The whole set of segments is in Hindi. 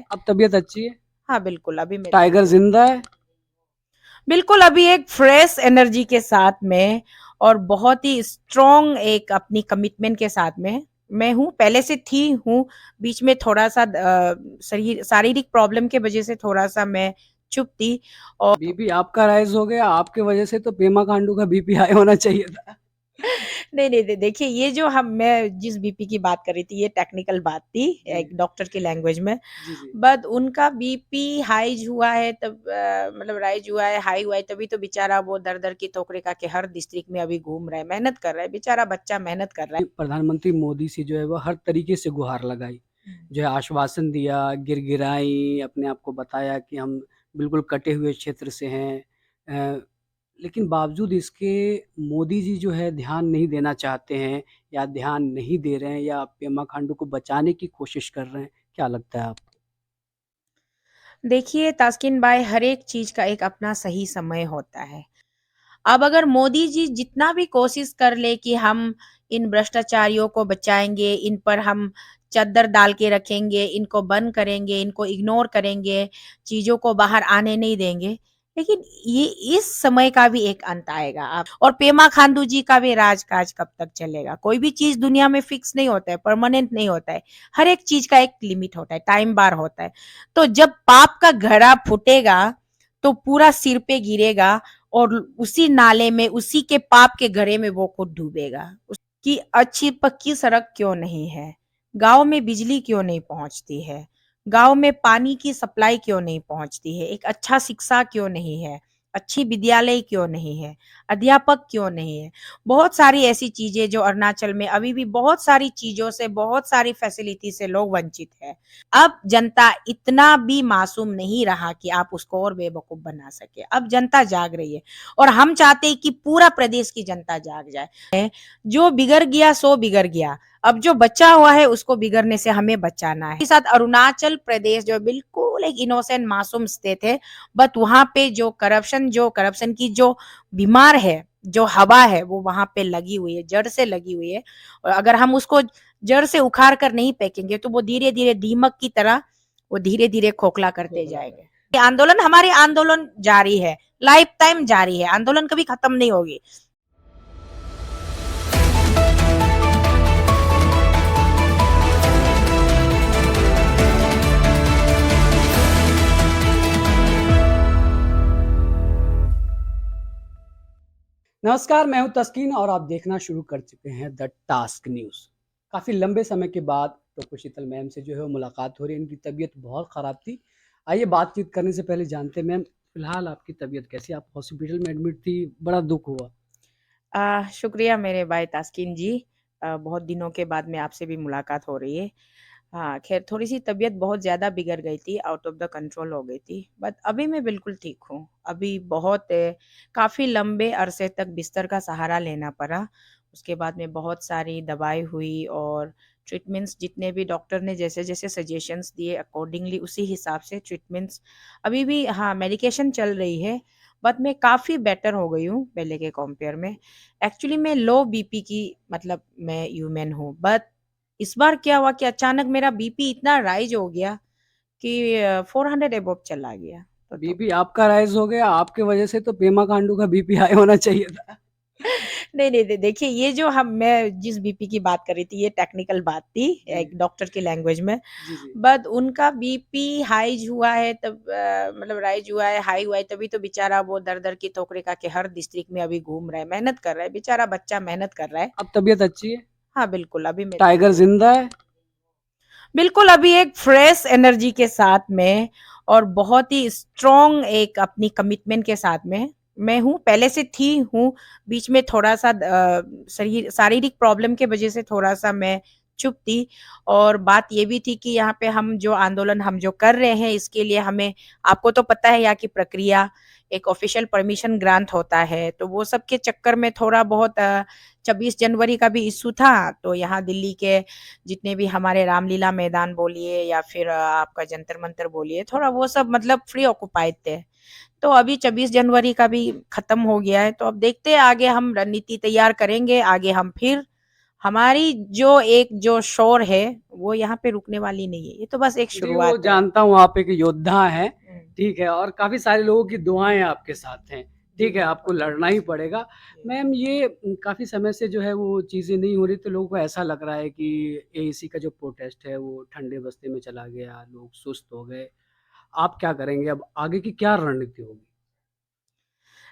है। अब तबीयत अच्छी है? हाँ, बिल्कुल, अभी मेरी टाइगर तबीयत जिंदा है? बिल्कुल अभी एक फ्रेश एनर्जी के साथ में और बहुत ही स्ट्रॉन्ग एक अपनी कमिटमेंट के साथ में मैं हूँ, पहले से थी हूँ। बीच में थोड़ा-सा शरीर शारीरिक प्रॉब्लम के वजह से थोड़ा-सा मैं चुप थी और बीपी आपका राइज हो गया, आपके वजह से तो पेमा खांडू का बीपी हाई होना चाहिए था। नहीं, नहीं, नहीं, देखिए ये जो हम मैं जिस बीपी की बात कर रही थी, ये टेक्निकल बात थी, जी, एक डॉक्टर की लैंग्वेज में। जी, जी। बट उनका बीपी हाइज हुआ है तब मतलब राइज हुआ है, हाई हुआ है, तभी तो बेचारा वो दर-दर की ठोकरें खा के हर डिस्ट्रिक्ट में अभी घूम रहा है, मेहनत कर रहा है, बेचारा बच्चा मेहनत कर रहा है। प्रधानमंत्री मोदी से जो है वो हर तरीके से गुहार लगाई, जो है आश्वासन दिया, गिड़गिड़ाई, अपने आप को बताया कि हम बिल्कुल कटे हुए क्षेत्र से हैं। लेकिन बावजूद इसके मोदी जी जो है ध्यान नहीं देना चाहते हैं या ध्यान नहीं दे रहे हैं या पेमा खांडू को बचाने की कोशिश कर रहे हैं। क्या लगता है आपको? देखिए तास्किन भाई, हर एक चीज़ का एक अपना सही समय होता है। अब अगर मोदी जी जितना भी कोशिश कर ले कि हम इन भ्रष्टाचारियों को बचाएँगे, इन पर हम चद्दर डाल के रखेंगे, इनको बंद करेंगे, इनको इग्नोर करेंगे, चीज़ों को बाहर आने नहीं देंगे, लेकिन ये इस समय का भी एक अंत आएगा। आप और पेमा खांडू जी का भी राज-काज कब तक चलेगा? कोई भी चीज़ दुनिया में फिक्स नहीं होता है, परमानेंट नहीं होता है। हर एक चीज़ का एक लिमिट होता है, टाइम बार होता है। तो जब पाप का घड़ा फूटेगा, तो पूरा सिर पे गिरेगा और उसी नाले में, उसी के पाप के घड़े में वो खुद डूबेगा। उसकी अच्छी पक्की सड़क क्यों नहीं है? गाँव में बिजली क्यों नहीं पहुँचती है? गाँव में पानी की सप्लाई क्यों नहीं पहुँचती है? एक अच्छा शिक्षा क्यों नहीं है? अच्छी विद्यालय क्यों नहीं है? अध्यापक क्यों नहीं है? बहुत सारी ऐसी चीज़ें जो अरुणाचल में अभी भी बहुत सारी चीज़ों से, बहुत सारी फैसिलिटी से लोग वंचित हैं। अब जनता इतना भी मासूम नहीं रहा कि आप उसको और बेवकूफ बना सके। अब जनता जाग रही है और हम चाहते हैं कि पूरा प्रदेश की जनता जाग जाए। जो बिगड़ गया सो बिगड़ गया। अब जो बचा हुआ है उसको बिगड़ने से हमें बचाना है। साथ अरुणाचल प्रदेश जो बिल्कुल एक इनोसेंट मासूम स्टेट है, बट वहां पे जो करप्शन की जो बीमार है, जो हवा है वो वहां पे लगी हुई है, जड़ से लगी हुई है। और अगर हम उसको जड़ से उखाड़ कर नहीं फेंकेंगे तो वो धीरे धीरे दीमक की तरह वो धीरे धीरे खोखला करते जाएंगे। ये आंदोलन हमारी आंदोलन जारी है, लाइफ टाइम जारी है, आंदोलन कभी खत्म नहीं होगी। नमस्कार, मैं हूं तस्कीन और आप देखना शुरू कर चुके हैं द टास्क न्यूज़। काफ़ी लंबे समय के बाद टोको शीतल मैम से जो है वो मुलाकात हो रही है। इनकी तबीयत बहुत ख़राब थी। आइए बातचीत करने से पहले जानते हैं मैम, फ़िलहाल आपकी तबीयत कैसी है? आप हॉस्पिटल में एडमिट थी, बड़ा दुःख हुआ। शुक्रिया मेरे भाई तास्किन जी। बहुत दिनों के बाद में आपसे भी मुलाकात हो रही है। हाँ, ख़ैर थोड़ी-सी तबीयत बहुत ज़्यादा बिगड़ गई थी, आउट ऑफ़ द कंट्रोल हो गई थी, बट अभी मैं बिल्कुल ठीक हूँ। अभी बहुत काफ़ी लंबे अरसे तक बिस्तर का सहारा लेना पड़ा। उसके बाद में बहुत सारी दवाई हुई और ट्रीटमेंट्स जितने भी डॉक्टर ने जैसे-जैसे सजेशंस दिए अकॉर्डिंगली उसी हिसाब से ट्रीटमेंट्स अभी भी हाँ, मेडिकेशन चल रही है, बट मैं काफ़ी बेटर हो गई हूँ पहले के कंपेयर में। एक्चुअली मैं लो बीपी की मतलब मैं ह्यूमन हूँ, बट इस बार क्या हुआ कि अचानक मेरा बीपी इतना राइज़ हो गया कि 400 अबव चला गया। तो बीपी आपका राइज़ हो गया, आपके वजह से तो पेमा खांडू का बीपी हाई होना चाहिए था। नहीं, नहीं, नहीं, देखिए ये जो हम मैं जिस बीपी की बात कर रही थी, ये टेक्निकल बात थी, जी, एक डॉक्टर की लैंग्वेज में। जी, जी। बट उनका बीपी हाइज हुआ है तब मतलब राइज हुआ है, हाई हुआ है, तभी तो बेचारा वो दर-दर की ठोकरें खा के हर डिस्ट्रिक्ट में अभी घूम रहा है, मेहनत कर रहा है, बेचारा बच्चा मेहनत कर रहा है। अब तबीयत अच्छी है? हाँ, बिल्कुल, अभी मेरी टाइगर तबीयत ज़िंदा है? बिल्कुल अभी एक फ्रेश एनर्जी के साथ में और बहुत ही स्ट्रॉन्ग एक अपनी कमिटमेंट के साथ में मैं हूँ, पहले से थी हूँ। बीच में थोड़ा-सा शरीर शारीरिक प्रॉब्लम के वजह से थोड़ा-सा मैं चुप थी और बात ये भी थी कि यहाँ पे हम जो कर रहे हैं इसके लिए हमें आपको तो पता है यहाँ की प्रक्रिया, एक ऑफ़िशियल परमिशन ग्रांट होता है, तो वो सब के चक्कर में थोड़ा बहुत 26 जनवरी का भी इश्यू था, तो यहाँ दिल्ली के जितने भी हमारे रामलीला मैदान बोलिए या फिर आपका जंतर मंतर बोलिए, थोड़ा वो सब मतलब फ्री ऑक्यूपाइड थे। तो अभी 26 जनवरी का भी खत्म हो गया है, तो अब देखते हैं आगे हम रणनीति तैयार करेंगे, आगे हम फिर हमारी जो शोर है, वो यहाँ पे रुकने वाली नहीं है। ये तो बस एक जी, वो शुरुआत है। जानता हूँ आप एक योद्धा हैं, हुँ। ठीक है? और काफ़ी सारे लोगों की दुआएँ आपके साथ हैं, जी, ठीक है? आपको लड़ना ही पड़ेगा। जी। मैम ये काफ़ी समय से जो है वो चीज़ें नहीं हो रही, तो लोगों को ऐसा लग रहा है कि एएसी का जो प्रोटेस्ट है वो ठंडे बस्ते में चला गया, लोग सुस्त हो गए। आप क्या करेंगे अब आगे की क्या रणनीति होगी?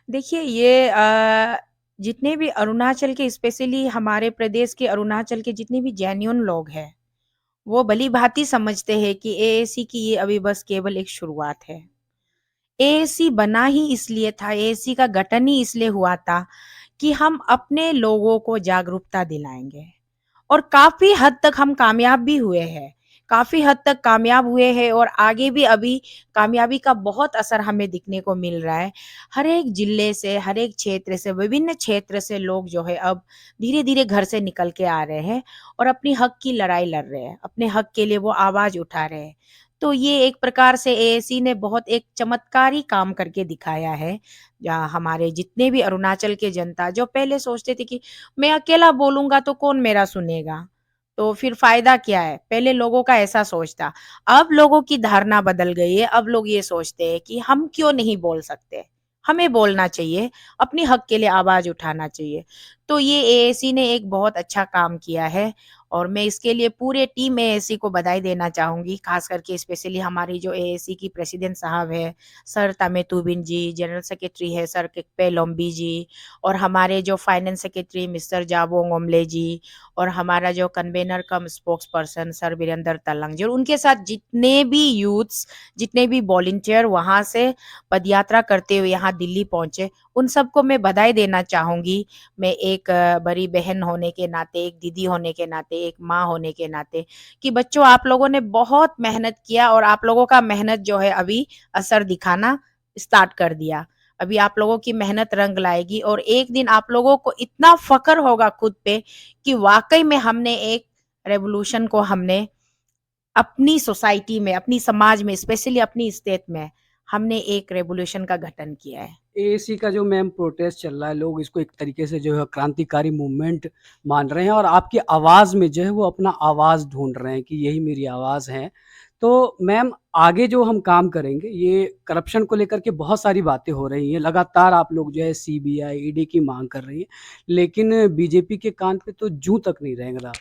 देखिए ये जितने भी अरुणाचल के स्पेशली हमारे प्रदेश के अरुणाचल के जितने भी जेन्युइन लोग हैं, वो भली-भाँति समझते हैं कि एएसी की ये अभी बस केवल एक शुरुआत है। एएसी बना ही इसलिए था, एएसी का गठन ही इसलिए हुआ था कि हम अपने लोगों को जागरूकता दिलाएँगे और काफ़ी हद तक हम कामयाब भी हुए हैं। काफ़ी हद तक कामयाब हुए हैं और आगे भी अभी कामयाबी का बहुत असर हमें दिखने को मिल रहा है। हर एक जिले से, हर एक क्षेत्र से, विभिन्न क्षेत्र से लोग जो है अब धीरे-धीरे घर से निकल के आ रहे हैं और अपनी हक की लड़ाई लड़ रहे हैं। अपने हक के लिए वो आवाज़ उठा रहे हैं। तो ये एक प्रकार से एएसी ने बहुत एक चमत्कारी काम करके दिखाया है। जहाँ हमारे जितने भी अरुणाचल के जनता जो पहले सोचते थे कि मैं अकेला बोलूँगा तो कौन मेरा सुनेगा? तो फिर फ़ायदा क्या है? पहले लोगों का ऐसा सोच था। अब लोगों की धारणा बदल गई है। अब लोग ये सोचते हैं कि हम क्यों नहीं बोल सकते? हमें बोलना चाहिए, अपनी हक के लिए आवाज़ उठाना चाहिए। तो ये एएसी ने एक बहुत अच्छा काम किया है और मैं इसके लिए पूरे टीम एएसी को बधाई देना चाहूँगी, ख़ास करके स्पेशली हमारी जो एएसी की प्रेसिडेंट साहब हैं, सर तामे तुबिन जी, जनरल सेक्रेटरी है सर किप्पे लोम्बी जी और हमारे जो फाइनेंस सेक्रेटरी मिस्टर जाबोंग ओमले जी और हमारा जो कन्वेनर कम स्पोक्स पर्सन सर वीरेंद्र तलंग जी और उनके साथ जितने भी यूथ्स, जितने भी वॉलंटियर वहाँ से पदयात्रा करते हुए यहाँ दिल्ली पहुँचे, उन सबको मैं बधाई देना चाहूँगी। मैं एक बड़ी बहन होने के नाते, एक दीदी होने के नाते, एक माँ होने के नाते कि बच्चों आप लोगों ने बहुत मेहनत किया और आप लोगों का मेहनत जो है अभी असर दिखाना स्टार्ट कर दिया। अभी आप लोगों की मेहनत रंग लाएगी और एक दिन आप लोगों को इतना फ़क्र होगा खुद पे कि वाक़ई में हमने एक रेवोल्यूशन को हमने अपनी सोसाइटी में, अपनी समाज में, स्पेशली अपनी स्टेट में हमने एक रेवोल्यूशन का गठन किया है। एएसी का जो मैम प्रोटेस्ट चल रहा है, लोग इसको एक तरीके से जो है क्रांतिकारी मूवमेंट मान रहे हैं और आपकी आवाज़ में जो है वो अपना आवाज़ ढूँढ रहे हैं कि यही मेरी आवाज़ है। तो मैम आगे जो हम काम करेंगे, ये करप्शन को लेकर के बहुत सारी बातें हो रही हैं। लगातार आप लोग जो है सीबीआई, ईडी की माँग कर रही हैं, लेकिन बीजेपी के कान पे तो जूँ तक नहीं रेंग रहा।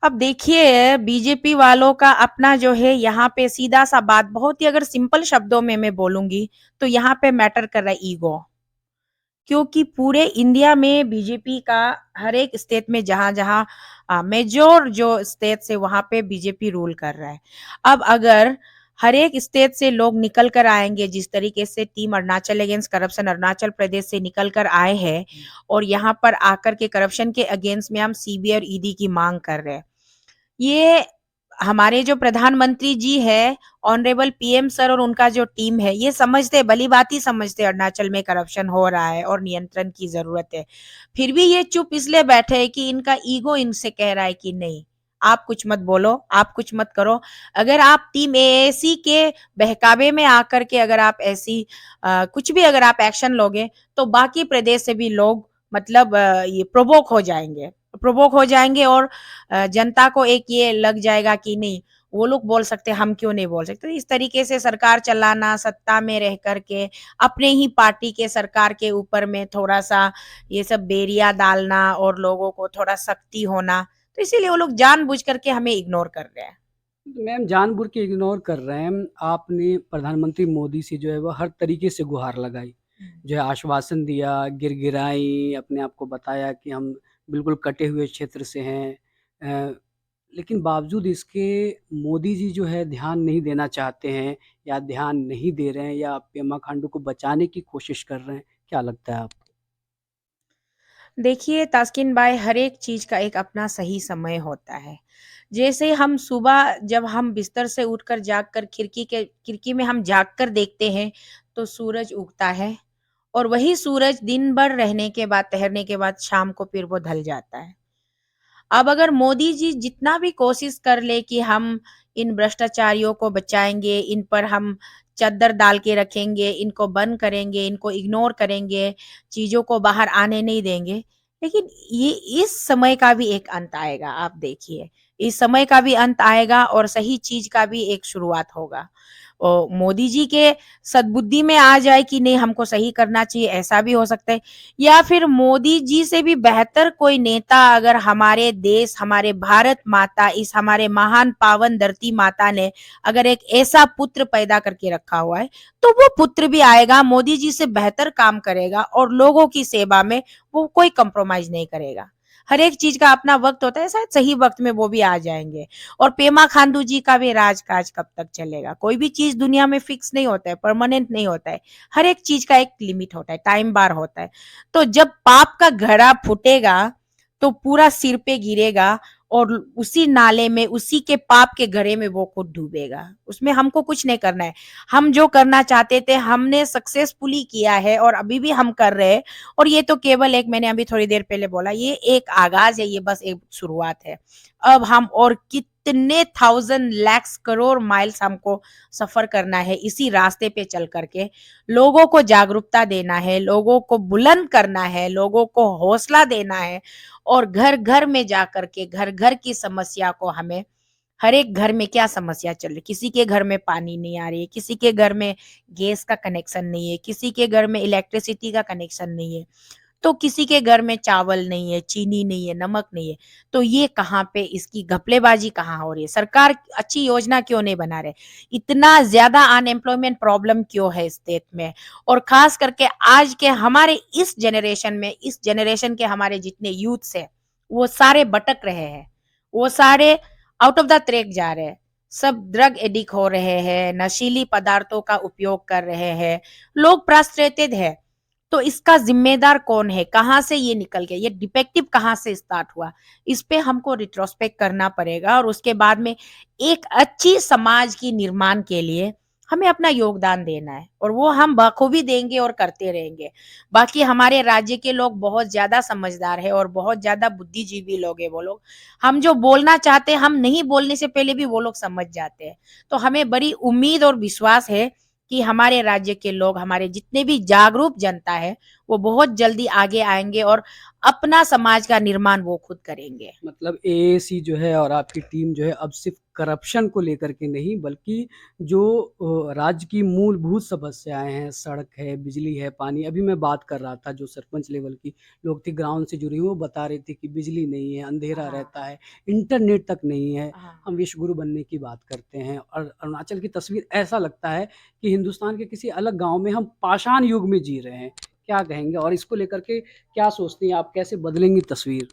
अब देखिए बीजेपी वालों का अपना जो है यहाँ पे सीधा-सा बात बहुत ही अगर सिंपल शब्दों में मैं बोलूँगी, तो यहाँ पे मैटर कर रहा है ईगो। क्योंकि पूरे इंडिया में बीजेपी का हर एक स्टेट में जहाँ-जहाँ मेजॉर जो स्टेट्स है वहाँ पे बीजेपी रूल कर रहा है। अब अगर हर एक स्टेट से लोग निकल कर आएँगे जिस तरीके से team Arunachal against corruption Arunachal Pradesh से निकल कर आए हैं और यहाँ पर आकर के करप्शन के अगेंस्ट में हम सीबीआई और ईडी की माँग कर रहे हैं। ये हमारे जो प्रधानमंत्री जी हैं, ऑनरेबल पीएम सर और उनका जो टीम है, ये समझते हैं, भली-भाँति समझते हैं अरुणाचल में करप्शन हो रहा है और नियंत्रण की ज़रूरत है। फिर भी ये चुप इसलिए बैठे हैं कि इनका ईगो इनसे कह रहा है कि नहीं, आप कुछ मत बोलो, आप कुछ मत करो। अगर आप टीम एएसी के बहकावे में आकर के अगर आप ऐसी कुछ भी अगर आप एक्शन लोगे, तो बाकी प्रदेश से भी लोग मतलब ये प्रोवोक हो जाएँगे और जनता को एक ये लग जाएगा कि नहीं वो लोग बोल सकते हैं हम क्यों नहीं बोल सकते। तो इस तरीके से सरकार चलाना, सत्ता में रह कर के अपने ही पार्टी के सरकार के ऊपर में थोड़ा-सा ये सब बेरिया डालना और लोगों को थोड़ा सख्ती होना, तो इसीलिए वो लोग जानबूझ कर के हमें इग्नोर कर रहे हैं। मैम जानबूझ के इग्नोर कर रहे हैं। आपने प्रधानमंत्री मोदी से जो है वो हर तरीके से गुहार लगाई, जो है आश्वासन दिया, गिड़गिड़ाई, अपने आप को बताया कि हम बिल्कुल कटे हुए क्षेत्र से हैं। अ, लेकिन बावजूद इसके मोदी जी जो है ध्यान नहीं देना चाहते हैं या ध्यान नहीं दे रहे हैं या पेमा खांडू को बचाने की कोशिश कर रहे हैं। क्या लगता है आपको? देखिए तास्किन भाई हर एक चीज़ का एक अपना सही समय होता है। जैसे हम सुबह जब हम बिस्तर से उठकर जागकर खिड़की में हम जागकर देखते हैं तो सूरज उगता है और वही सूरज दिन भर रहने के बाद ठहरने के बाद शाम को फिर वो ढल जाता है। अब अगर मोदी जी जितना भी कोशिश कर ले कि हम इन भ्रष्टाचारियों को बचाएँगे, इन पर हम चद्दर डाल के रखेंगे, इनको बंद करेंगे, इनको इग्नोर करेंगे, चीज़ों को बाहर आने नहीं देंगे, लेकिन ये इस समय का भी एक अंत आएगा, आप देखिए। इस समय का भी अंत आएगा और सही चीज़ का भी एक शुरुआत होगा। मोदी जी के सद्बुद्धि में आ जाए कि नहीं हमको सही करना चाहिए, ऐसा भी हो सकता है। या फिर मोदी जी से भी बेहतर कोई नेता अगर हमारे देश, हमारे भारत माता, इस हमारे महान पावन धरती माता ने अगर एक ऐसा पुत्र पैदा करके रखा हुआ है, तो वो पुत्र भी आएगा, मोदी जी से बेहतर काम करेगा और लोगों की सेवा में वो कोई कंप्रोमाइज नहीं करेगा। हर एक चीज का अपना वक्त होता है, शायद सही वक्त में वो भी आ जाएंगे। और पेमा खांडू जी का भी राजकाज कब तक चलेगा? कोई भी चीज दुनिया में फिक्स नहीं होता है, परमानेंट नहीं होता है। हर एक चीज का एक लिमिट होता है, टाइम बार होता है। तो जब पाप का घड़ा फूटेगा तो पूरा सिर पे गिरेगा और उसी नाले में, उसी के पाप के घड़े में वो खुद डूबेगा। उसमें हमको कुछ नहीं करना है। हम जो करना चाहते थे हमने सक्सेसफुली किया है और अभी भी हम कर रहे हैं। और ये तो केवल एक, मैंने अभी थोड़ी देर पहले बोला, ये एक आगाज है, ये बस एक शुरुआत है। अब हम और कितने थाउजेंड लैक्स करोड़ माइल्स हमको सफर करना है इसी रास्ते पे चल करके। लोगों को जागरूकता देना है, लोगों को बुलंद करना है, लोगों को हौसला देना है। और घर घर में जाकर के घर घर की समस्या को हमें, हर एक घर में क्या समस्या चल रही, किसी के घर में पानी नहीं आ रही है, किसी के घर में गैस का कनेक्शन नहीं है, किसी के घर में इलेक्ट्रिसिटी का कनेक्शन नहीं है, तो किसी के घर में चावल नहीं है, चीनी नहीं है, नमक नहीं है। तो ये कहाँ पे इसकी घपलेबाजी कहाँ हो रही है? सरकार अच्छी योजना क्यों नहीं बना रहे? इतना ज्यादा अनएम्प्लॉयमेंट प्रॉब्लम क्यों है इस देश में? और खास करके आज के हमारे इस जनरेशन में, इस जनरेशन के हमारे जितने यूथ्स है वो सारे भटक रहे हैं, वो सारे आउट ऑफ द ट्रैक जा रहे हैं। सब ड्रग एडिक्ट हो रहे हैं, नशीली पदार्थों का उपयोग कर रहे हैं, लोग फ्रस्ट्रेटेड है। तो इसका जिम्मेदार कौन है? कहाँ से ये निकल गया? ये डिफेक्टिव कहाँ से स्टार्ट हुआ? इस पे हमको रिट्रोस्पेक्ट करना पड़ेगा और उसके बाद में एक अच्छी समाज की निर्माण के लिए हमें अपना योगदान देना है और वो हम बखूबी देंगे और करते रहेंगे। बाकी हमारे राज्य के लोग बहुत ज्यादा समझदार है और बहुत ज्यादा बुद्धिजीवी लोग है वो लोग। हम जो बोलना चाहते हैं हम नहीं बोलने से पहले भी वो लोग समझ जाते हैं। तो हमें बड़ी उम्मीद और विश्वास है कि हमारे राज्य के लोग, हमारे जितने भी जागरूक जनता है वो बहुत जल्दी आगे आएंगे और अपना समाज का निर्माण वो खुद करेंगे। मतलब एएसी जो है और आपकी टीम जो है अब सिर्फ करप्शन को लेकर के नहीं, बल्कि जो राज्य की मूलभूत समस्याएं हैं, सड़क है, बिजली है, पानी। अभी मैं बात कर रहा था, जो सरपंच लेवल की लोग थे, ग्राउंड से जुड़ी हुई, वो बता रहे थे कि बिजली नहीं है, अंधेरा हाँ, रहता है, इंटरनेट तक नहीं है। हाँ। हम विश्व बनने की बात करते हैं और अरुणाचल की तस्वीर ऐसा लगता है कि हिंदुस्तान के किसी अलग गांव में हम पाषाण युग में जी रहे हैं। क्या कहेंगे और इसको लेकर के क्या सोचती हैं आप, कैसे बदलेंगी तस्वीर?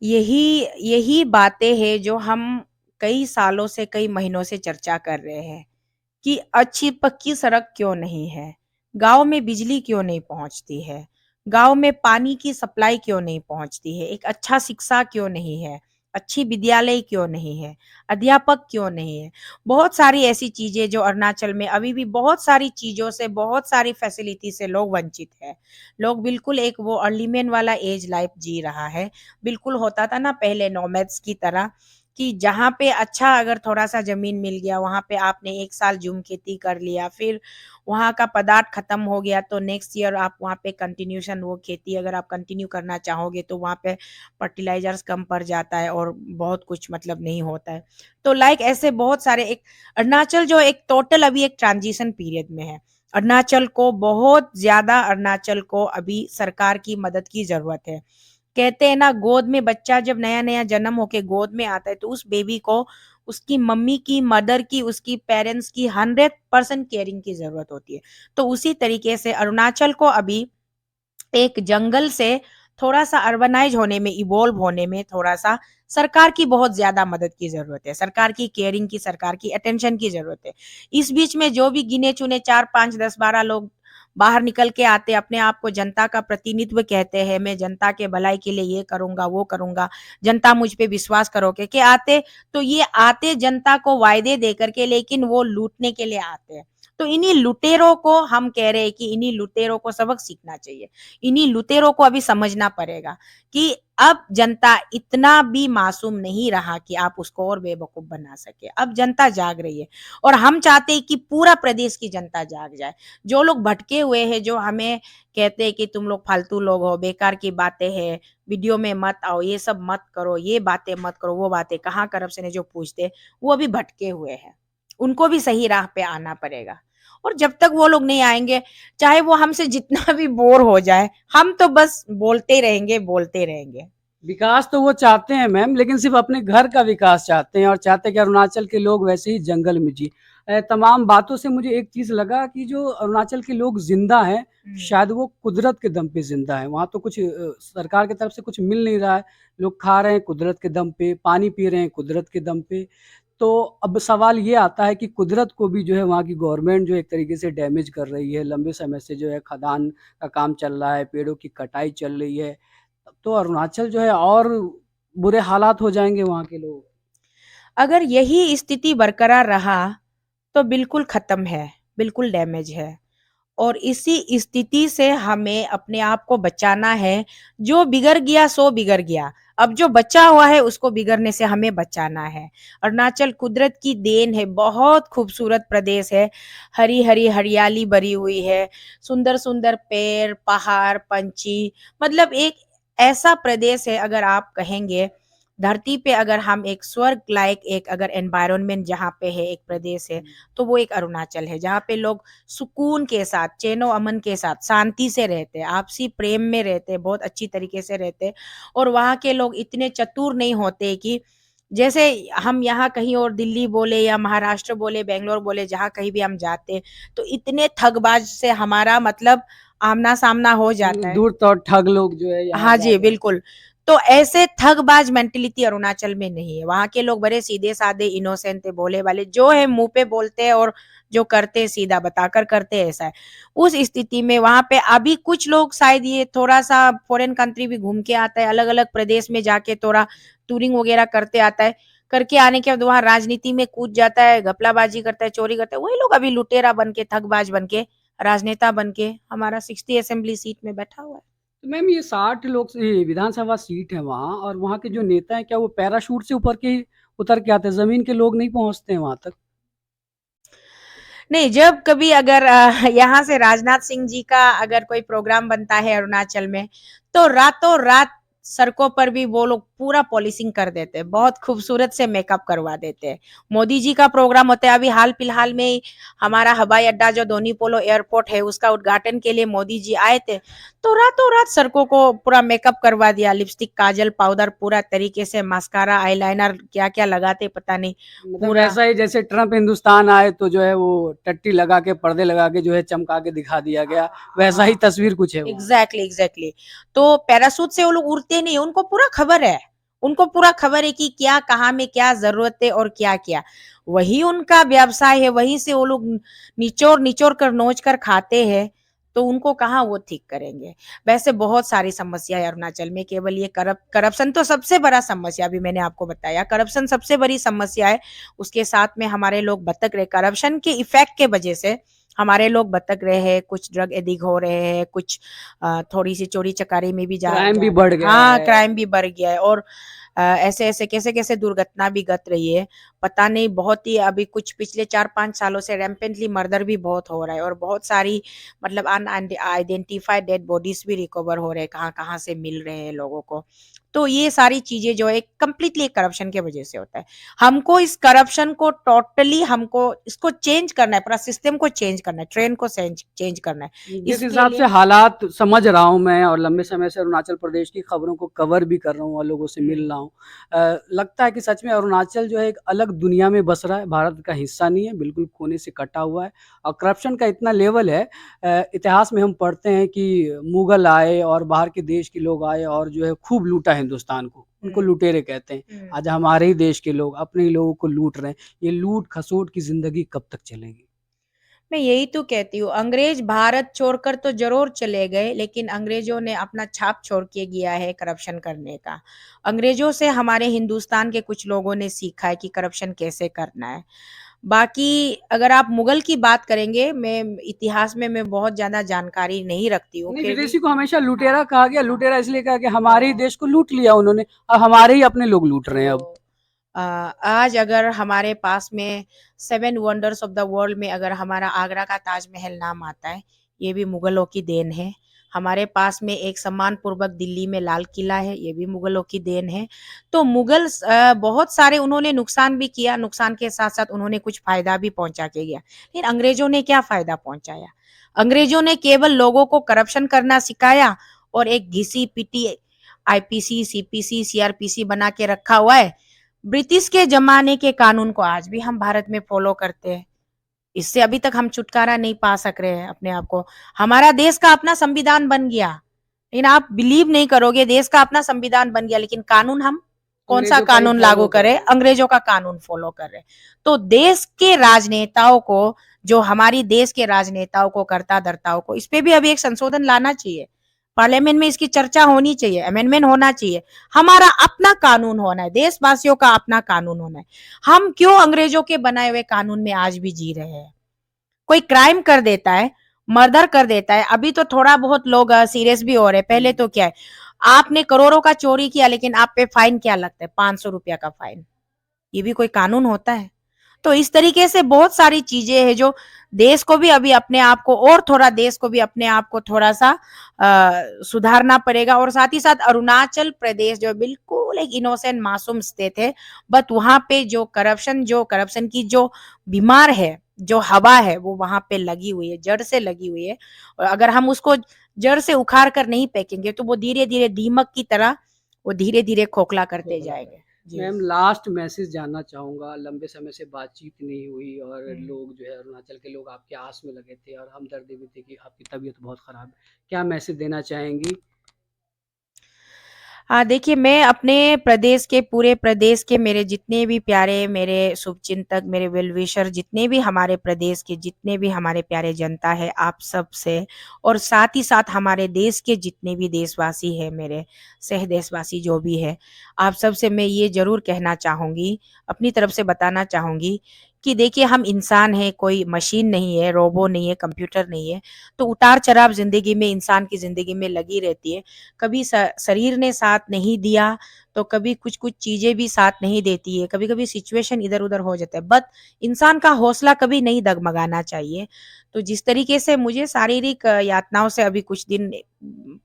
यही यही बातें हैं जो हम कई सालों से, कई महीनों से चर्चा कर रहे हैं कि अच्छी पक्की सड़क क्यों नहीं है? गाँव में बिजली क्यों नहीं पहुँचती है? गाँव में पानी की सप्लाई क्यों नहीं पहुँचती है? एक अच्छा शिक्षा क्यों नहीं है? अच्छी विद्यालय क्यों नहीं है? अध्यापक क्यों नहीं है? बहुत सारी ऐसी चीज़ें जो अरुणाचल में अभी भी बहुत सारी चीज़ों से, बहुत सारी फैसिलिटी से लोग वंचित हैं। लोग बिल्कुल एक वो अर्ली मैन वाला एज लाइफ जी रहा है। बिल्कुल होता था ना पहले नोमैड्स की तरह कि जहाँ पे अच्छा अगर थोड़ा-सा ज़मीन मिल गया, वहाँ पे आपने 1 साल झूम खेती कर लिया, फिर वहाँ का पदार्थ खत्म हो गया तो नेक्स्ट ईयर आप वहाँ पे कंटिन्यूएशन वो खेती अगर आप कंटिन्यू करना चाहोगे तो वहाँ पे फर्टिलाइज़र्स कम पड़ जाता है और बहुत कुछ मतलब नहीं होता है। तो लाइक ऐसे बहुत सारे एक अरुणाचल जो एक टोटल अभी एक ट्रांज़िशन पीरियड में है। अरुणाचल को अभी सरकार की मदद की ज़रूरत है। कहते हैं ना गोद में बच्चा जब नया-नया जन्म होके गोद में आता है तो उस बेबी को उसकी मम्मी की, मदर की, उसकी पेरेंट्स की 100% केयरिंग की ज़रूरत होती है। तो उसी तरीके से अरुणाचल को अभी एक जंगल से थोड़ा-सा अर्बनाइज़ होने में, इवॉल्व होने में थोड़ा-सा सरकार की बहुत ज़्यादा मदद की ज़रूरत है। सरकार की केयरिंग की, सरकार की अटेंशन की ज़रूरत है। इस बीच में जो भी गिने-चुने 4, 5, 10, 12 लोग बाहर निकल के आते, अपने आप को जनता का प्रतिनिधित्व कहते हैं, मैं जनता के भलाई के लिए ये करूँगा, वो करूँगा, जनता मुझ पे विश्वास करो कह के आते, तो ये आते जनता को वायदे दे कर के लेकिन वो लूटने के लिए आते हैं। तो इन्हीं लुटेरों को हम कह रहे हैं कि इन्हीं लुटेरों को सबक सीखना चाहिए। इन्हीं लुटेरों को अभी समझना पड़ेगा कि अब जनता इतना भी मासूम नहीं रहा कि आप उसको और बेवकूफ बना सके। अब जनता जाग रही है और हम चाहते हैं कि पूरा प्रदेश की जनता जाग जाए। जो लोग भटके हुए हैं, जो हमें कहते हैं कि तुम लोग फालतू लोग हो, बेकार की बातें हैं, वीडियो में मत आओ, ये सब मत करो, ये बातें मत करो, वो बातें कहाँ करप्शन है जो पूछते, वो अभी भटके हुए हैं। उनको भी सही राह पे आना पड़ेगा। और जब तक वो लोग नहीं आएंगे, चाहे वो हमसे जितना भी बोर हो जाए, हम तो बस बोलते रहेंगे, बोलते रहेंगे। विकास तो वो चाहते हैं मैम, लेकिन सिर्फ अपने घर का विकास चाहते हैं और चाहते हैं कि अरुणाचल के लोग वैसे ही जंगल में जी। तमाम बातों से मुझे एक चीज़ लगा कि जो अरुणाचल के लोग ज़िंदा हैं, शायद वो कुदरत के दम पे ज़िंदा हैं। वहाँ तो कुछ सरकार की तरफ से कुछ मिल नहीं रहा है। लोग खा रहे हैं कुदरत के दम पे, पानी पी रहे हैं कुदरत के दम पे। तो अब सवाल ये आता है कि कुदरत को भी जो है वहाँ की गवर्नमेंट जो एक तरीके से डैमेज कर रही है। लंबे समय से जो है खदान का काम चल रहा है, पेड़ों की कटाई चल रही है। तो अरुणाचल जो है और बुरे हालात हो जाएँगे वहाँ के लोग। अगर यही स्थिति बरकरार रहा तो बिल्कुल खत्म है, बिल्कुल डैमेज है। और इसी स्थिति से हमें अपने आप को बचाना है। जो बिगड़ गया सो बिगड़ गया, अब जो बचा हुआ है उसको बिगड़ने से हमें बचाना है। अरुणाचल कुदरत की देन है, बहुत खूबसूरत प्रदेश है, हरी हरी हरियाली भरी हुई है, सुंदर सुंदर पेड़ पहाड़ पंछी, मतलब एक ऐसा प्रदेश है, अगर आप कहेंगे धरती पे अगर हम एक स्वर्ग लायक एक अगर एनवायरनमेंट जहाँ पे है, एक प्रदेश है, तो वो एक अरुणाचल है, जहाँ पे लोग सुकून के साथ, चैनो अमन के साथ, शांति से रहते हैं, आपसी प्रेम में रहते हैं, बहुत अच्छी तरीके से रहते हैं। और वहाँ के लोग इतने चतुर नहीं होते कि जैसे हम यहाँ कहीं और दिल्ली बोले या महाराष्ट्र बोले, बेंगलोर बोले, जहाँ कहीं भी हम जाते हैं, तो इतने ठगबाज से हमारा मतलब आमना-सामना हो जाता है। दूर तो ठग लोग जो है यहाँ हाँ जी, ज़्यादा हैं। बिल्कुल। तो ऐसे ठगबाज मेंटालिटी अरुणाचल में नहीं है। वहाँ के लोग बड़े सीधे-साधे, इनोसेंट है, भोले-भाले, जो है मुँह पे बोलते हैं और जो करते हैं सीधा बताकर करते हैं, ऐसा है। उस स्थिति में वहाँ पे अभी कुछ लोग शायद ये थोड़ा-सा फॉरेन कंट्री भी घूम के आता है, अलग-अलग प्रदेश में जाके थोड़ा टूरिंग वगैरह करते आता है। करके आने के बाद वहाँ राजनीति में कूद जाता है, घपलाबाजी करता है, चोरी करता है। वही लोग अभी लुटेरा बन के, ठगबाज बन के, राजनेता बन के हमारा 60 असेंबली सीट में बैठा हुआ है। तो मैम ये 60 लोग ये विधानसभा सीट है वहाँ, और वहाँ के जो नेता हैं क्या वो पैराशूट से उतर के आते हैं? ज़मीन के लोग नहीं पहुँचते हैं वहाँ तक? नहीं, जब कभी अगर यहाँ से राजनाथ सिंह जी का अगर कोई प्रोग्राम बनता है अरुणाचल में, तो रातों-रात सड़कों पर भी वो लोग पूरा पॉलिशिंग कर देते हैं, बहुत खूबसूरत से मेकअप करवा देते हैं। मोदी जी का प्रोग्राम होता है, अभी हाल-फिलहाल में ही हमारा हवाई अड्डा जो दोनी पोलो एयरपोर्ट है, उसका उद्घाटन के लिए मोदी जी आए थे, तो रातों-रात सड़कों को पूरा मेकअप करवा दिया, लिपस्टिक, काजल, पाउडर पूरा तरीके से, मास्कारा, आईलाइनर क्या-क्या लगाते पता नहीं, मतलब पूरा। ऐसा ही जैसे ट्रम्प हिंदुस्तान आए तो जो है वो टट्टी लगा के, पर्दे लगा के जो है चमका के दिखा दिया गया, वैसा ही हाँ। तस्वीर कुछ है वहाँ। Exactly exactly. तो पैरासूट से वो लोग उड़ते नहीं, उनको पूरा खबर है, उनको पूरा खबर है कि क्या कहाँ में क्या जरूरत है और क्या क्या, वही उनका व्यवसाय है, वहीं से वो लोग निचोड़ निचोड़ कर नोच कर खाते हैं। तो उनको कहाँ वो ठीक करेंगे। वैसे बहुत सारी समस्या है अरुणाचल में, केवल ये करप्शन तो सबसे बड़ा समस्या, अभी मैंने आपको बताया करप्शन सबसे बड़ी समस्या है। उसके साथ में हमारे लोग भटक रहे, करप्शन के इफेक्ट के वजह से हमारे लोग भटक रहे हैं, कुछ ड्रग एडिक्ट हो रहे हैं, कुछ थोड़ी-सी चोरी-चकारी में भी जा क्राइम भी जा बढ़ गया हाँ, है। क्राइम भी बढ़ गया है और ऐसे-ऐसे, कैसे-कैसे दुर्घटना भी घट रही है। पता नहीं, बहुत ही अभी कुछ पिछले 4-5 सालों से रैम्पेंटली मर्डर भी बहुत हो रहा है और बहुत सारी मतलब आइडेंटिफाइड डेड बॉडीज़ भी रिकवर हो रहे हैं, कहाँ-कहाँ से मिल रहे हैं लोगों को। तो ये सारी चीज़ें जो है कंप्लीटली करप्शन की वजह से होता है। हमको इस करप्शन को टोटली हमको इसको चेंज करना है, पूरा सिस्टम को चेंज करना है, ट्रेंड को चेंज चेंज करना है। जिस इसके हिसाब से लिए हालात समझ रहा हूँ मैं, और लंबे समय से अरुणाचल प्रदेश की खबरों को कवर भी कर रहा हूँ और लोगों से मिल रहा हूँ, लगता है कि सच में अरुणाचल जो है एक अलग दुनिया में बस रहा है, भारत का हिस्सा नहीं है, बिल्कुल कोने से कटा हुआ है। और करप्शन का इतना लेवल है, इतिहास में हम पढ़ते हैं कि मुगल आए और बाहर के देश के लोग आए और जो है खूब लूटा हिंदुस्तान को, उनको हुँ, लुटेरे कहते हैं। हुँ। आज हमारे ही देश के लोग अपने ही लोगों को लूट रहे हैं। ये लूट खसोट की जिंदगी कब तक चलेगी? मैं यही तो कहती हूँ, अंग्रेज भारत छोड़कर तो ज़रूर चले गए, लेकिन अंग्रेज़ों ने अपना छाप छोड़ के गया है करप्शन करने का। अंग्रेज़ों से हमारे हिंदुस्तान के कुछ लोगों ने सीखा है कि करप्शन कैसे करना है। बाकी अगर आप मुगल की बात करेंगे, मैं इतिहास में मैं बहुत ज़्यादा जानकारी नहीं रखती हूँ, नहीं, फिर भी विदेशी को हमेशा हाँ, लुटेरा कहा गया, हाँ। लुटेरा इसलिए कहा कि हमारे ही तो देश को लूट लिया उन्होंने, अब हमारे ही अपने लोग लूट रहे हैं अब। तो आज अगर हमारे पास में 7 वंडर्स ऑफ द वर्ल्ड में अगर हमारा आगरा का ताजमहल नाम आता है, ये भी मुगलों की देन है। हमारे पास में एक सम्मानपूर्वक दिल्ली में लाल किला है, ये भी मुगलों की देन है। तो मुगल बहुत सारे उन्होंने नुकसान भी किया, नुकसान के साथ-साथ उन्होंने कुछ फ़ायदा भी पहुँचा के गया। लेकिन अंग्रेज़ों ने क्या फ़ायदा पहुँचाया? अंग्रेज़ों ने केवल लोगों को करप्शन करना सिखाया और एक घिसी-पिटी आईपीसी, सीपीसी, सीआरपीसी बना के रखा हुआ है। ब्रिटिश के ज़माने के कानून को आज भी हम भारत में फ़ॉलो करते हैं। इससे अभी तक हम छुटकारा नहीं पा सक रहे हैं अपने आप को। हमारा देश का अपना संविधान बन गया, लेकिन आप बिलीव नहीं करोगे, देश का अपना संविधान बन गया, लेकिन कानून हम कौन-सा अंग्रेजों का ही कानून लागू फॉलो कर कर रहे रहे हैं? हैं। अंग्रेज़ों का कानून फ़ॉलो कर रहे हैं। तो देश के राजनेताओं को, जो हमारी देश के राजनेताओं को, कर्ता-धर्ताओं को, इस पे भी अभी एक संशोधन लाना चाहिए। पार्लियामेंट में इसकी चर्चा होनी चाहिए, अमेंडमेंट होना चाहिए। हमारा अपना कानून होना है, देशवासियों का अपना कानून होना है। हम क्यों अंग्रेजों के बनाए हुए कानून में आज भी जी रहे हैं? कोई क्राइम कर देता है, मर्डर कर देता है, अभी तो थोड़ा बहुत लोग सीरियस भी हो रहे हैं, पहले तो क्या है, आपने करोड़ों का चोरी किया लेकिन आप पे फाइन क्या लगता है? 500 रुपया का फाइन। ये भी कोई कानून होता है? तो इस तरीके से बहुत सारी चीजें हैं जो देश को भी अभी अपने आप को, और थोड़ा देश को भी अपने आप को थोड़ा सा सुधारना पड़ेगा। और साथ ही साथ अरुणाचल प्रदेश जो बिल्कुल एक इनोसेंट मासूम स्टेट है, बट वहां पे जो करप्शन की जो बीमार है, जो हवा है, वो वहां पे लगी हुई है, जड़ से लगी हुई है। और अगर हम उसको जड़ से उखाड़ कर नहीं फेंकेंगे तो वो धीरे धीरे दीमक की तरह वो धीरे धीरे खोखला करते खोखला है। जाएंगे। जी। मैम, लास्ट मैसेज जानना चाहूँगा, लंबे समय से बातचीत नहीं हुई और हम्म। लोग जो है अरुणाचल के लोग आपके आस में लगे थे और हमदर्दी भी थी कि आपकी तबीयत बहुत ख़राब है। क्या मैसेज देना चाहेंगी? हाँ, देखिए, मैं अपने पूरे प्रदेश के मेरे जितने भी प्यारे मेरे शुभचिंतक, मेरे वेल विशर, जितने भी हमारे प्रदेश के जितने भी हमारे प्यारे जनता है, आप सब से, और साथ ही साथ हमारे देश के जितने भी देशवासी हैं, मेरे सह देशवासी जो भी है, आप सब से मैं ये ज़रूर कहना चाहूँगी, अपनी तरफ से बताना चाहूँगी कि देखिए, हम इंसान हैं, कोई मशीन नहीं है, रोबो नहीं है, कंप्यूटर नहीं है। तो उतार-चढ़ाव ज़िंदगी में, इंसान की ज़िंदगी में लगी रहती है। कभी शरीर ने साथ नहीं दिया तो कभी कुछ-कुछ चीज़ें भी साथ नहीं देती है, कभी-कभी सिचुएशन इधर-उधर हो जाता है, बट इंसान का हौसला कभी नहीं डगमगाना चाहिए। तो जिस तरीके से मुझे शारीरिक यातनाओं से अभी कुछ दिन,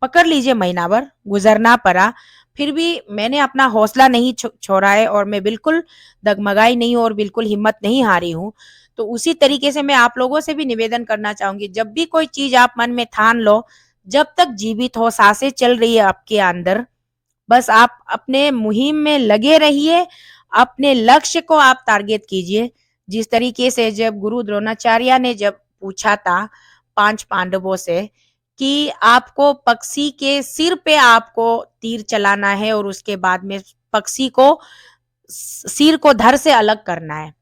पकड़ लीजिए महीना भर गुज़रना पड़ा, फिर भी मैंने अपना हौसला नहीं छोड़ा है और मैं बिल्कुल डगमगाई नहीं हूँ और बिल्कुल हिम्मत नहीं हारी हूँ। तो उसी तरीके से मैं आप लोगों से भी निवेदन करना चाहूँगी, जब भी कोई चीज़ आप मन में ठान लो, जब तक जीवित हो, सांसें चल रही है आपके अंदर, बस आप अपने मुहिम में लगे रहिए, अपने लक्ष्य को आप टारगेट कीजिए। जिस तरीके से जब गुरु द्रोणाचार्य ने जब पूछा था 5 पांडवों से कि आपको पक्षी के सिर पे आपको तीर चलाना है और उसके बाद में पक्षी को सिर को धड़ से अलग करना है।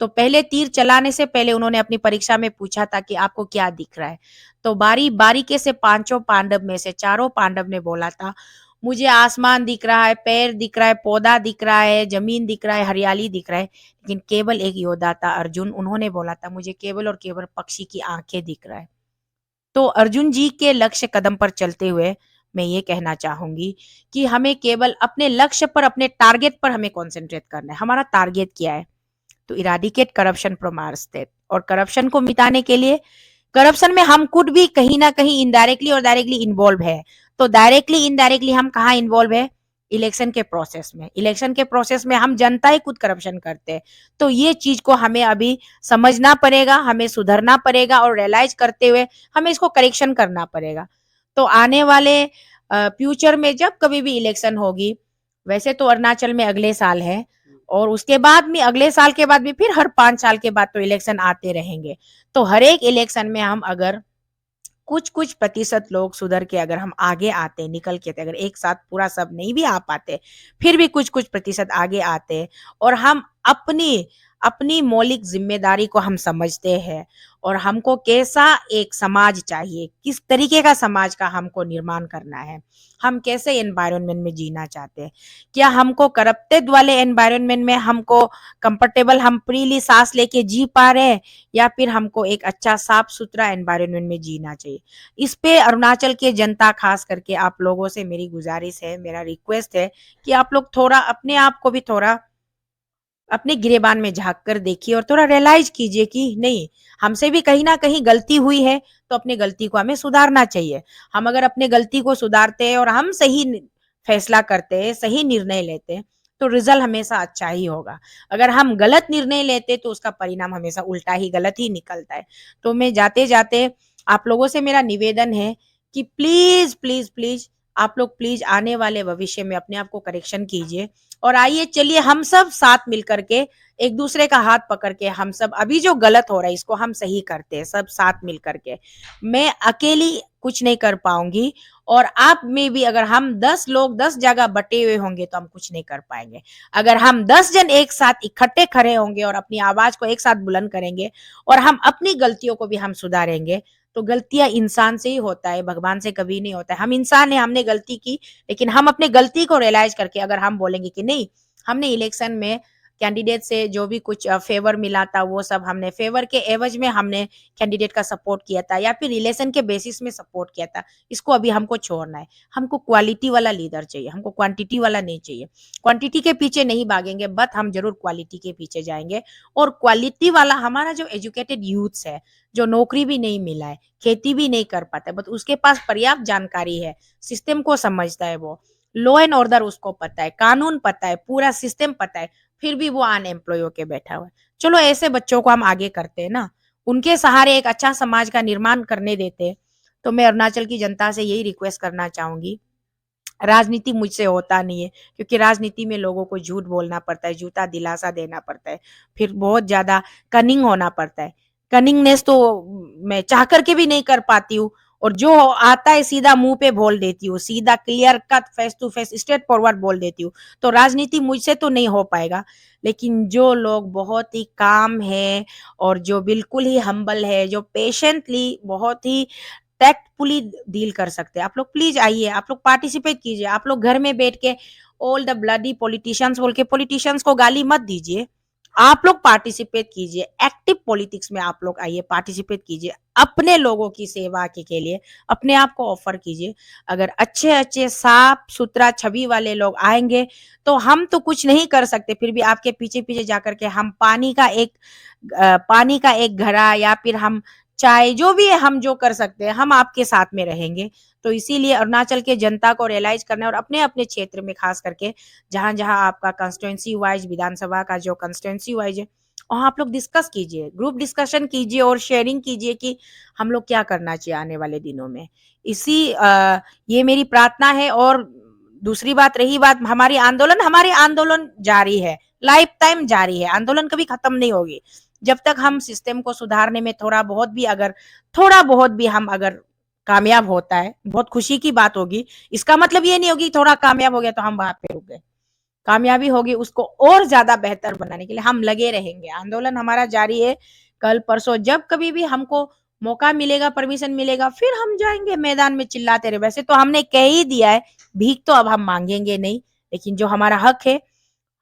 तो पहले तीर चलाने से पहले उन्होंने अपनी परीक्षा में पूछा था कि आपको क्या दिख रहा है? तो बारी-बारीके से पाँचों पांडव में से चारों पांडव ने बोला था, मुझे आसमान दिख रहा है, पेड़ दिख रहा है, पौधा दिख रहा है, ज़मीन दिख रहा है, हरियाली दिख रहा है। लेकिन केवल एक योद्धा था अर्जुन, उन्होंने बोला था, मुझे केवल और केवल पक्षी की आँखें दिख रहा है। तो अर्जुन जी के लक्ष्य कदम पर चलते हुए मैं ये कहना चाहूँगी कि हमें केवल अपने लक्ष्य पर, अपने टारगेट पर हमें कॉन्सन्ट्रेट करना है। हमारा टारगेट क्या है? तो eradicate corruption from our state, और करप्शन को मिटाने के लिए, करप्शन में हम खुद भी कहीं ना कहीं इनडायरेक्टली और डायरेक्टली इन्वॉल्व है। तो डायरेक्टली इनडायरेक्टली हम कहाँ इन्वॉल्व है? इलेक्शन के प्रोसेस में। इलेक्शन के प्रोसेस में हम जनता ही खुद करप्शन करते हैं। तो ये चीज को हमें अभी समझना पड़ेगा, हमें सुधरना पड़ेगा और रियलाइज करते हुए हमें इसको करेक्शन करना पड़ेगा। तो आने वाले फ्यूचर में जब कभी भी इलेक्शन होगी, वैसे तो अरुणाचल में अगले साल है, और उसके बाद में अगले साल के बाद भी फिर हर 5 साल के बाद तो इलेक्शन आते रहेंगे। तो हर एक इलेक्शन में हम अगर कुछ-कुछ प्रतिशत लोग सुधर के अगर हम आगे आते, निकल के, अगर एक साथ पूरा सब नहीं भी आ पाते, फिर भी कुछ-कुछ प्रतिशत आगे आते और हम अपनी अपनी मौलिक ज़िम्मेदारी को हम समझते हैं और हमको कैसा एक समाज चाहिए, किस तरीके का समाज का हमको निर्माण करना है, हम कैसे एनवायरनमेंट में जीना चाहते हैं, क्या हमको करप्टेड वाले एनवायरनमेंट में हमको कंफर्टेबल हम फ्रीली सांस लेके जी पा रहे हैं, या फिर हमको एक अच्छा साफ सुथरा एनवायरनमेंट में जीना चाहिए। इस पे अरुणाचल के जनता खास करके आप लोगों से मेरी गुजारिश है, मेरा रिक्वेस्ट है कि आप लोग थोड़ा अपने आप को भी थोड़ा अपने गिरेबान में झाँक कर देखिए और थोड़ा रियलाइज़ कीजिए कि नहीं, हमसे भी कहीं न कहीं गलती हुई है, तो अपनी गलती को हमें सुधारना चाहिए। हम अगर अपनी गलती को सुधारते हैं और हम सही न फैसला करते हैं, सही निर्णय लेते हैं, तो रिज़ल्ट हमेशा अच्छा ही होगा। अगर हम गलत निर्णय लेते, तो उसका परिणाम हमेशा उल्टा ही, गलत ही निकलता है। तो मैं जाते-जाते आप लोगों से मेरा निवेदन है कि प्लीज़, प्लीज़, प्लीज़ आप लोग प्लीज़ आने वाले भविष्य में अपने आप को करेक्शन कीजिए और आइए चलिए हम सब साथ मिल करके एक दूसरे का हाथ पकड़ के हम सब अभी जो गलत हो रहा है इसको हम सही करते हैं सब साथ मिल करके। मैं अकेली कुछ नहीं कर पाऊंगी और आप में भी अगर हम 10 लोग 10 जगह बटे हुए होंगे तो हम कुछ नहीं कर पाएंगे। अगर हम 10 जन एक साथ इकट्ठे खड़े होंगे और अपनी आवाज को एक साथ बुलंद करेंगे और हम अपनी गलतियों को भी हम सुधारेंगे, तो गलतियां इंसान से ही होता है, भगवान से कभी नहीं होता है। हम इंसान है, हमने गलती की, लेकिन हम अपने गलती को रियलाइज करके अगर हम बोलेंगे कि नहीं, हमने इलेक्शन में कैंडिडेट से जो भी कुछ फेवर मिला था वो सब हमने फेवर के एवज में हमने कैंडिडेट का सपोर्ट किया था या फिर रिलेशन के बेसिस में सपोर्ट किया था, इसको अभी हमको छोड़ना है। हमको क्वालिटी वाला लीडर चाहिए, हमको क्वांटिटी वाला नहीं चाहिए। क्वांटिटी के पीछे नहीं भागेंगे, बट हम जरूर क्वालिटी के पीछे जाएंगे। और क्वालिटी वाला हमारा जो एजुकेटेड यूथ्स है, जो नौकरी भी नहीं मिला है, खेती भी नहीं कर पाता है, बट उसके पास पर्याप्त जानकारी है, सिस्टम को समझता है, वो लॉ एंड ऑर्डर उसको पता है, कानून पता है, पूरा सिस्टम पता है, फिर भी वो अनएम्प्लॉय होके बैठा हुआ है। चलो ऐसे बच्चों को हम आगे करते हैं ना, उनके सहारे एक अच्छा समाज का निर्माण करने देते हैं। तो मैं अरुणाचल की जनता से यही रिक्वेस्ट करना चाहूंगी, राजनीति मुझसे होता नहीं है, क्योंकि राजनीति में लोगों को झूठ बोलना पड़ता है, झूठा दिलासा देना पड़ता है, फिर बहुत ज्यादा कनिंग होना पड़ता है। कनिंगनेस तो मैं चाह करके भी नहीं कर पाती हूँ, और जो आता है सीधा मुंह पे बोल देती हूँ, सीधा clear cut face to face straightforward बोल देती हूँ। तो राजनीति मुझसे तो नहीं हो पाएगा, लेकिन जो लोग बहुत ही काम है और जो बिल्कुल ही हम्बल है, जो पेशेंटली बहुत ही टैक्टफुली डील कर सकते हैं, आप लोग प्लीज आइए, आप लोग पार्टिसिपेट कीजिए। आप लोग घर में बैठ के ऑल द ब्लडी पॉलिटिशियंस बोल के पॉलिटिशियंस को गाली मत दीजिए। आप लोग पार्टिसिपेट कीजिए, एक्टिव पॉलिटिक्स में आप लोग आइए, पार्टिसिपेट कीजिए, अपने लोगों की सेवा के लिए अपने आप को ऑफर कीजिए। अगर अच्छे अच्छे साफ सुथरा छवि वाले लोग आएंगे, तो हम तो कुछ नहीं कर सकते, फिर भी आपके पीछे पीछे जाकर के हम पानी का एक घड़ा या फिर हम चाहे जो भी है, हम जो कर सकते हैं हम आपके साथ में रहेंगे। तो इसीलिए अरुणाचल के जनता को रियलाइज करना है और अपने अपने क्षेत्र में खास करके जहां जहां आपका कंस्टिट्यूंसी वाइज, विधानसभा का जो कंस्टिट्यूंसी वाइज है, वहां आप लोग डिस्कस कीजिए, ग्रुप डिस्कशन कीजिए और शेयरिंग कीजिए कि हम लोग क्या करना चाहिए आने वाले दिनों में। ये मेरी प्रार्थना है। और दूसरी बात रही बात हमारी आंदोलन जारी है, लाइफ टाइम जारी है, आंदोलन कभी खत्म नहीं होगी। जब तक हम सिस्टम को सुधारने में थोड़ा बहुत भी हम अगर कामयाब होता है, बहुत खुशी की बात होगी। इसका मतलब ये नहीं होगी थोड़ा कामयाब हो गया तो हम वहां पे रुक गए। कामयाबी होगी उसको और ज्यादा बेहतर बनाने के लिए हम लगे रहेंगे, आंदोलन हमारा जारी है। कल परसों जब कभी भी हमको मौका मिलेगा, परमिशन मिलेगा, फिर हम जाएंगे मैदान में चिल्लाते रहे। वैसे तो हमने कह ही दिया है, भीख तो अब हम मांगेंगे नहीं, लेकिन जो हमारा हक है,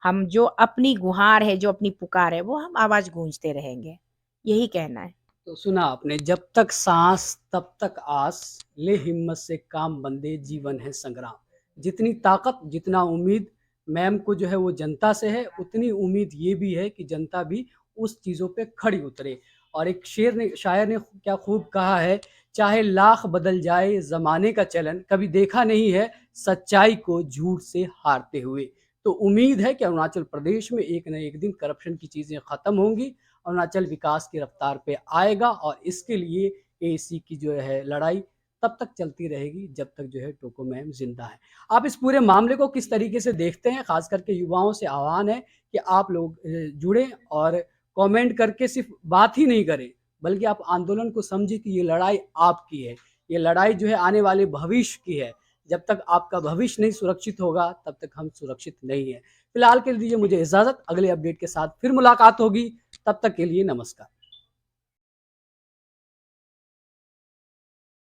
हम जो अपनी गुहार है, जो अपनी पुकार है, वो हम आवाज गूंजते रहेंगे। यही कहना है। तो सुना आपने, जब तक सांस तब तक आस, ले हिम्मत से काम बंदे, जीवन है संग्राम। जितनी ताकत, जितना उम्मीद मैम को जो है वो जनता से है, उतनी उम्मीद ये भी है कि जनता भी उस चीज़ों पे खड़ी उतरे। और एक शायर ने क्या खूब कहा है, चाहे लाख बदल जाए ज़माने का चलन, कभी देखा नहीं है सच्चाई को झूठ से हारते हुए। तो उम्मीद है कि अरुणाचल प्रदेश में एक न एक दिन करप्शन की चीज़ें ख़त्म होंगी, अरुणाचल विकास की रफ्तार पे आएगा, और इसके लिए एसी की जो है लड़ाई तब तक चलती रहेगी जब तक जो है टोको मैम जिंदा है। आप इस पूरे मामले को किस तरीके से देखते हैं? खास करके युवाओं से आह्वान है कि आप लोग जुड़ें और कमेंट करके सिर्फ बात ही नहीं करें, बल्कि आप आंदोलन को समझें कि ये लड़ाई आपकी है, ये लड़ाई जो है आने वाले भविष्य की है। जब तक आपका भविष्य नहीं सुरक्षित होगा तब तक हम सुरक्षित नहीं है। फिलहाल के लिए दीजिए मुझे इजाजत, अगले अपडेट के साथ फिर मुलाकात होगी, तब तक के लिए नमस्कार।